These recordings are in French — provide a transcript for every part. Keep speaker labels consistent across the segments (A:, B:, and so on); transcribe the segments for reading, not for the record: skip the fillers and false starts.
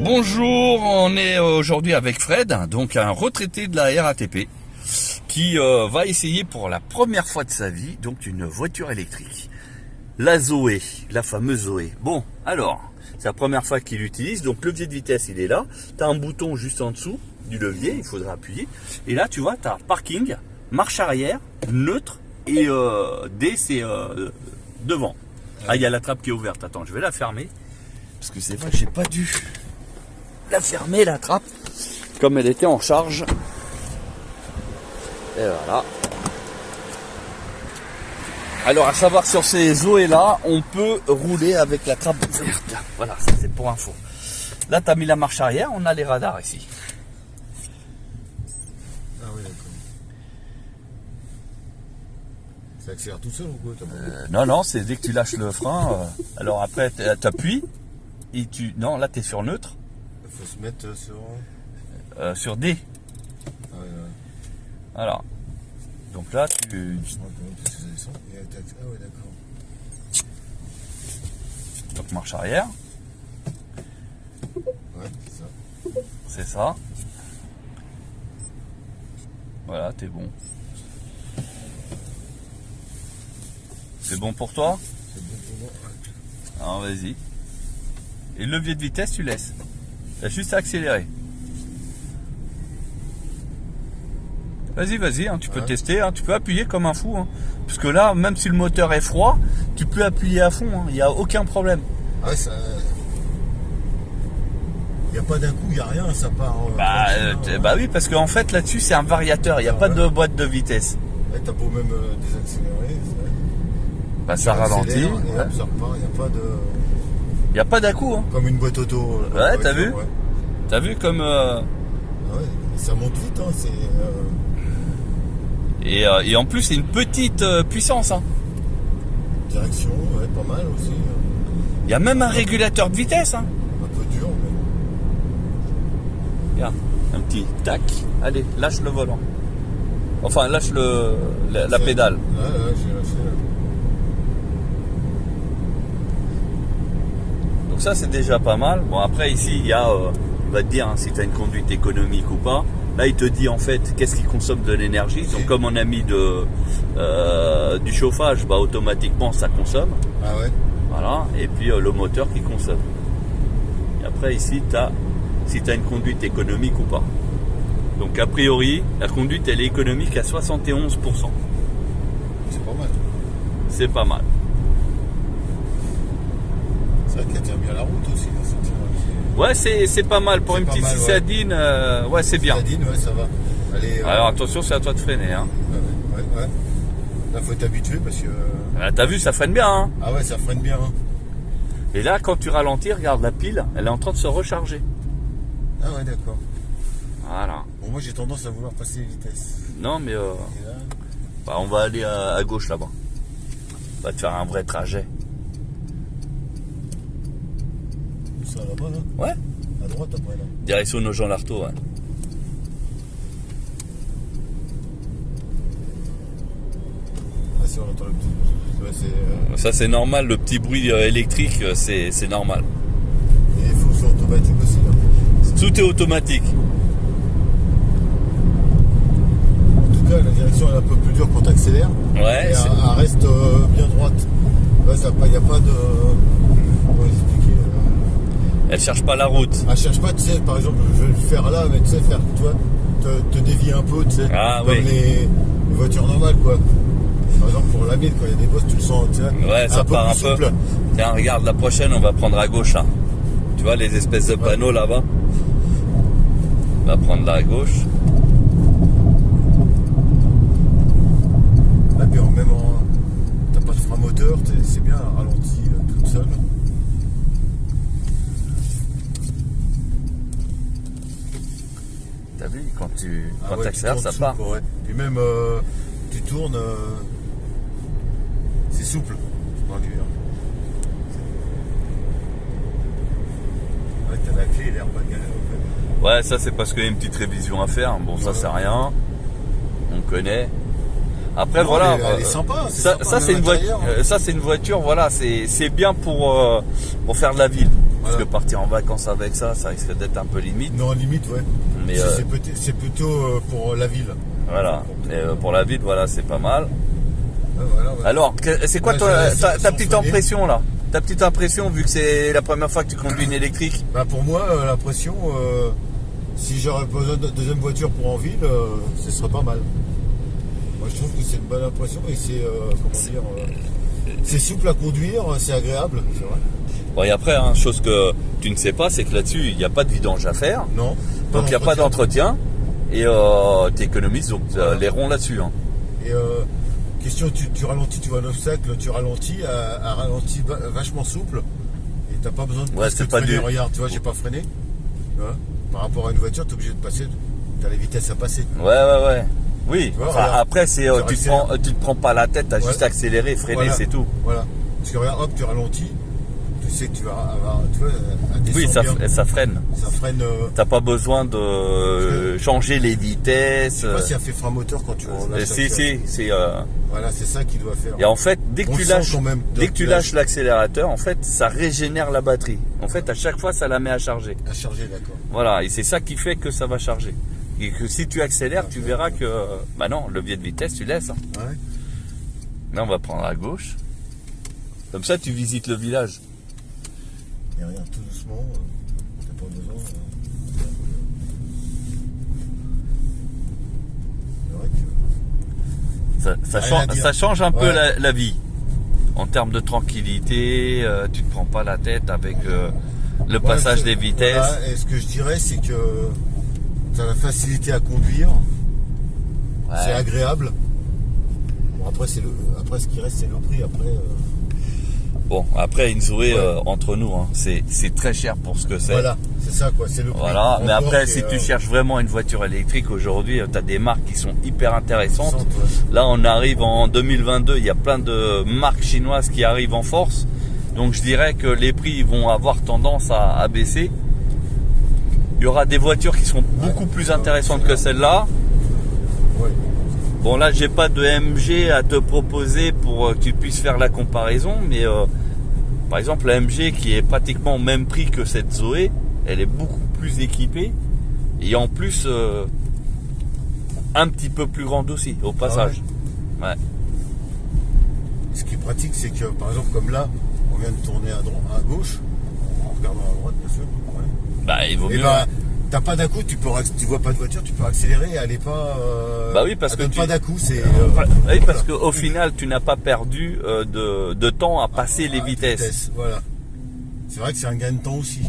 A: Bonjour, on est aujourd'hui avec Fred, donc un retraité de la RATP, qui va essayer pour la première fois de sa vie donc une voiture électrique. La Zoé, la fameuse Zoé. Bon, alors, c'est la première fois qu'il l'utilise, donc le levier de vitesse il est là, tu as un bouton juste en dessous du levier, il faudra appuyer, et là tu vois, tu as parking, marche arrière, neutre, et D c'est devant. Ah, il y a la trappe qui est ouverte, attends, je vais la fermer, parce que c'est vrai que j'ai pas dû la fermer la trappe, comme elle était en charge. Et voilà. Alors à savoir sur ces Zoé là, on peut rouler avec la trappe ouverte. Voilà, ça c'est pour info. Là tu as mis la marche arrière, on a les radars ici.
B: Ah oui d'accord. Ça accélère tout seul ou quoi?
A: Non, c'est dès que tu lâches le frein. Alors après tu appuies et tu. Non, là tu es sur neutre.
B: Il faut se mettre
A: sur D.
B: Ah ouais, ouais.
A: Voilà. Donc là tu.
B: Ah ouais d'accord.
A: Donc marche arrière.
B: Ouais, c'est ça.
A: C'est ça. Voilà, t'es bon. C'est bon pour toi?
B: C'est bon pour moi. Ouais.
A: Alors vas-y. Et le levier de vitesse, tu laisses. T'as juste à accélérer. Vas-y, hein, tu peux tester, hein, tu peux appuyer comme un fou. Hein. Parce que là, même si le moteur est froid, tu peux appuyer à fond, il n'y a aucun problème.
B: Ah ouais, ça. Il n'y a pas d'un coup, il n'y a rien, ça part.
A: Bah oui, parce qu'en fait là-dessus c'est un variateur, il n'y a pas de boîte de vitesse.
B: Ouais, t'as beau même désaccélérer,
A: bah ça ralentit.
B: Et hop, ça repart, il n'y a pas de.
A: Il n'y a pas d'à-coup. Hein.
B: Comme une boîte auto.
A: Ouais, t'as vu? Ouais. T'as vu comme.
B: Ah ouais, ça monte vite, hein, c'est.
A: Et en plus c'est une petite puissance. Hein.
B: Direction, ouais, pas mal aussi.
A: Il y a même un régulateur de vitesse. Hein.
B: Un peu dur, mais.
A: Regarde, un petit tac. Allez, lâche le volant. Enfin, lâche la pédale.
B: Ouais, j'ai lâché là.
A: Donc ça c'est déjà pas mal. Bon après ici il y a, il va te dire hein, si tu as une conduite économique ou pas. Là il te dit en fait qu'est-ce qui consomme de l'énergie. Donc comme on a mis du chauffage, bah automatiquement ça consomme.
B: Ah ouais.
A: Voilà. Et puis le moteur qui consomme. Et après ici tu as si tu as une conduite économique ou pas. Donc a priori la conduite elle est économique à 71%.
B: C'est pas mal.
A: C'est pas mal.
B: C'est vrai qu'elle tient bien la route aussi.
A: Ouais, c'est pas mal pour une petite citadine. Ouais, c'est bien.
B: Citadine, ouais, ça va. Allez,
A: alors attention, c'est à toi de freiner. Hein.
B: Ouais. Là, faut t'habituer parce que.
A: T'as vu, ça freine bien. Hein.
B: Ah ouais, ça freine bien. Hein.
A: Et là, quand tu ralentis, regarde la pile, elle est en train de se recharger.
B: Ah ouais, d'accord.
A: Voilà.
B: Bon, moi, j'ai tendance à vouloir passer les vitesses.
A: Non, mais bah, on va aller à gauche là-bas. On va te faire un vrai trajet.
B: Ça là-bas, là?
A: Ouais.
B: À droite après là.
A: Direction Nogent-l'Artaud, ouais.
B: Ah si, on entend le petit. Ouais,
A: ça c'est normal, le petit bruit électrique, c'est normal.
B: Et il faut que ce soit automatique aussi. Là.
A: Tout est automatique.
B: En tout cas, la direction elle est un peu plus dure quand tu accélères.
A: Ouais.
B: Et elle reste bien droite. Là, il n'y a pas de. Comment expliquer
A: Elle cherche pas la route.
B: Elle cherche pas, tu sais, par exemple, je vais le faire là, mais tu sais, faire, toi, te dévier un peu, tu sais,
A: ah,
B: comme
A: oui.
B: les voitures normales, quoi. Par exemple, pour la mine, quand il y a des bosses, tu le sens, tu sais.
A: Ouais, ça part un peu. Tiens, regarde, la prochaine, on va prendre à gauche, là. Tu vois les espèces de panneaux là-bas? On va prendre là à gauche.
B: Là, puis même en. T'as pas de frein moteur, c'est bien, ralenti toute seule.
A: T'as vu, quand tu
B: ouais,
A: accélères, ça part.
B: Souple, ouais. Puis même, tu tournes, c'est souple. Ouais, t'as la clé, l'air pas galère.
A: Ouais, ça c'est parce qu'il y a une petite révision à faire. Bon, ça c'est rien. On connaît. Après, non, voilà.
B: Elle est sympa.
A: Ça c'est une voiture. Ça c'est une voiture. Voilà, c'est bien pour faire de la ville.
B: Ouais.
A: Parce que partir en vacances avec ça, ça risque d'être un peu limite.
B: Non, limite, ouais.
A: Mais
B: c'est plutôt pour la ville.
A: voilà. Mais pour la ville, voilà, c'est pas mal.
B: Ouais, voilà, ouais.
A: Alors, c'est quoi ta petite impression là? Ta petite impression, vu que c'est la première fois que tu conduis une électrique?
B: Bah pour moi, l'impression, si j'aurais besoin de deuxième voiture pour en ville, ce serait pas mal. Moi, je trouve que c'est une bonne impression et c'est, c'est souple à conduire, c'est agréable, c'est vrai.
A: Bon, et après, hein, chose que tu ne sais pas, c'est que là-dessus, il n'y a pas de vidange à faire.
B: Non.
A: Donc, il n'y a pas d'entretien. Et tu économises donc les ronds là-dessus. Hein.
B: Et question, tu ralentis, tu vois un obstacle, tu ralentis, à ralenti vachement souple. Et t'as pas besoin de
A: c'est pas
B: freiner.
A: du...
B: Regarde, tu vois, j'ai pas freiné. Tu vois, par rapport à une voiture, tu es obligé de passer. Tu as les vitesses à passer.
A: Ouais. Oui,
B: vois,
A: enfin, après, c'est tu te prends pas la tête, tu as juste accéléré, freiné,
B: voilà.
A: C'est tout.
B: Voilà. Parce que regarde, hop, tu ralentis. Tu sais que tu vas avoir, tu vois,
A: oui, ça freine.
B: Ça freine.
A: T'as pas besoin de changer les vitesses.
B: Je sais pas s'il y a fait frein moteur quand tu lâches.
A: C'est.
B: Voilà, c'est ça qu'il doit faire.
A: Et en fait, dès que tu lâches l'accélérateur, en fait, ça régénère la batterie. En fait, à chaque fois, ça la met à charger.
B: À charger, d'accord.
A: Voilà, et c'est ça qui fait que ça va charger. Et que si tu accélères, tu verras que, bah non, le levier de vitesse, tu laisses. Hein.
B: Ouais.
A: Là, on va prendre à gauche. Comme ça, tu visites le village.
B: Et regarde, tout doucement, t'as pas besoin.
A: C'est vrai que ça change un peu la vie. En termes de tranquillité, tu te prends pas la tête avec le passage des vitesses.
B: Voilà, et ce que je dirais, c'est que tu as la facilité à conduire. Ouais. C'est agréable. Bon, après, ce qui reste, c'est le prix.
A: Bon, après, une Zoé, entre nous, hein, c'est très cher pour ce que c'est.
B: Voilà, c'est ça, quoi. C'est le prix.
A: Voilà, mais après, si tu cherches vraiment une voiture électrique, aujourd'hui, tu as des marques qui sont hyper intéressantes. Là, on arrive en 2022, il y a plein de marques chinoises qui arrivent en force. Donc, je dirais que les prix vont avoir tendance à baisser. Il y aura des voitures qui sont beaucoup plus intéressantes que celle-là.
B: Ouais.
A: Bon, là, j'ai pas de MG à te proposer pour que tu puisses faire la comparaison, mais par exemple, la MG qui est pratiquement au même prix que cette Zoé, elle est beaucoup plus équipée et en plus un petit peu plus grande aussi au passage. Ouais.
B: Ce qui est pratique, c'est que par exemple, comme là, on vient de tourner à gauche, en regardant à droite, bien sûr. Ouais.
A: Bah, il vaut mieux.
B: T'as pas d'un-coup, tu vois pas de voiture, tu peux accélérer et aller pas.
A: Bah oui, parce que
B: pas d'un coup, c'est.
A: Oui, parce qu'au final, tu n'as pas perdu de temps à passer les vitesses.
B: Voilà. C'est vrai que c'est un gain de temps aussi.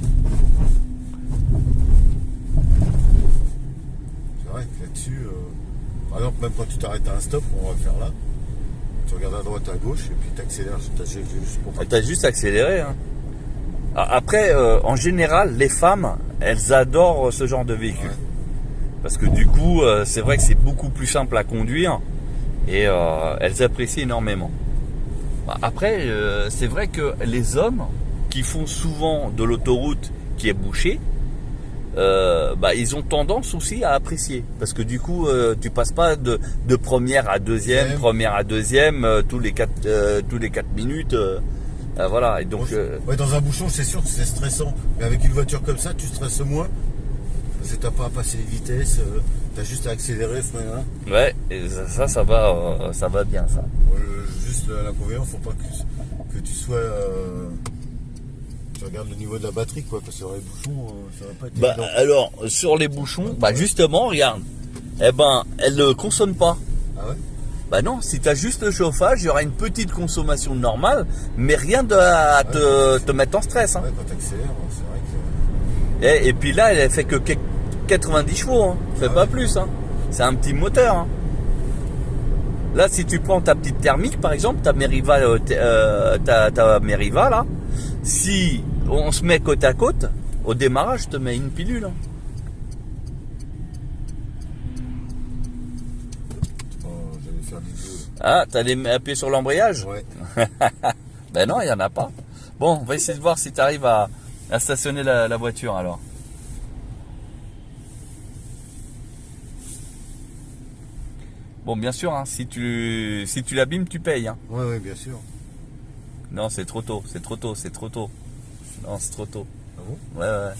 B: C'est vrai que là-dessus, par exemple, même quand tu t'arrêtes à un stop, on va le faire là. Tu regardes à droite, à gauche, et puis t'accélères.
A: T'as juste accéléré. Hein. Après, en général, les femmes, elles adorent ce genre de véhicule. Ouais. Parce que du coup, c'est vrai que c'est beaucoup plus simple à conduire et elles apprécient énormément. Après, c'est vrai que les hommes qui font souvent de l'autoroute qui est bouchée, ils ont tendance aussi à apprécier. Parce que du coup, tu passes pas de première à deuxième, tous les 4 minutes. Voilà, et donc.
B: Ouais, dans un bouchon, c'est sûr que c'est stressant. Mais avec une voiture comme ça, tu stresses moins. Parce que t'as pas à passer les vitesses, t'as juste à accélérer, freiner.
A: Ouais, et ça va bien, ça.
B: Juste l'inconvénient, faut pas que tu sois. Tu regardes le niveau de la batterie, quoi, parce que dans les bouchons, ça va pas être évident.
A: Alors, sur les bouchons, justement, regarde. Elle ne consomme pas.
B: Ah ouais?
A: Bah non, si tu as juste le chauffage, il y aura une petite consommation normale, mais rien à te mettre en stress. Hein.
B: Ouais, quand tu accélères, c'est vrai que...
A: Et puis là, elle fait que 90 chevaux, hein. Fait pas plus. Hein. C'est un petit moteur. Hein. Là, si tu prends ta petite thermique, par exemple, ta Meriva, là, si on se met côte à côte, au démarrage, je te mets une pilule. Hein. Ah, t'allais appuyer sur l'embrayage?
B: Ouais.
A: Ben non, il n'y en a pas. Bon, on va essayer de voir si tu arrives à stationner la voiture alors. Bon, bien sûr, hein, si tu l'abîmes, tu payes. Hein.
B: Ouais, bien sûr.
A: Non, c'est trop tôt. Non, c'est trop tôt.
B: bon?
A: Ouais, ouais.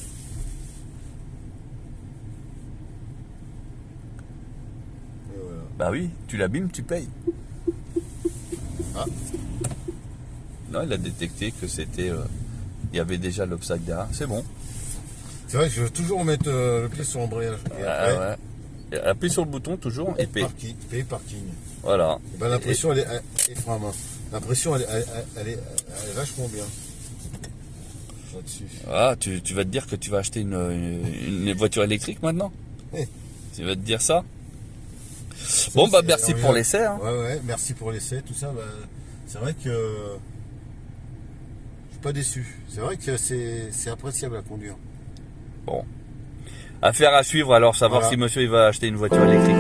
B: Et voilà.
A: Bah oui, tu l'abîmes, tu payes.
B: Ah.
A: Non, il a détecté que c'était... il y avait déjà l'obstacle derrière. C'est bon.
B: C'est vrai que je veux toujours mettre le pied sur l'embrayage. Et après,
A: Ouais. Et appuie sur le bouton toujours et paye.
B: payer parking.
A: Voilà.
B: Et ben, l'impression, elle est frein à main. L'impression, elle est vachement bien. Là-dessus.
A: Ah, tu vas te dire que tu vas acheter une voiture électrique maintenant?
B: Eh.
A: Tu vas te dire ça? Bon, bah merci pour l'essai. Hein.
B: Ouais, merci pour l'essai, tout ça. Bah, c'est vrai que je suis pas déçu. C'est vrai que c'est appréciable à conduire.
A: Bon. Affaire à suivre alors, savoir
B: Voilà.
A: si monsieur il va acheter une voiture électrique.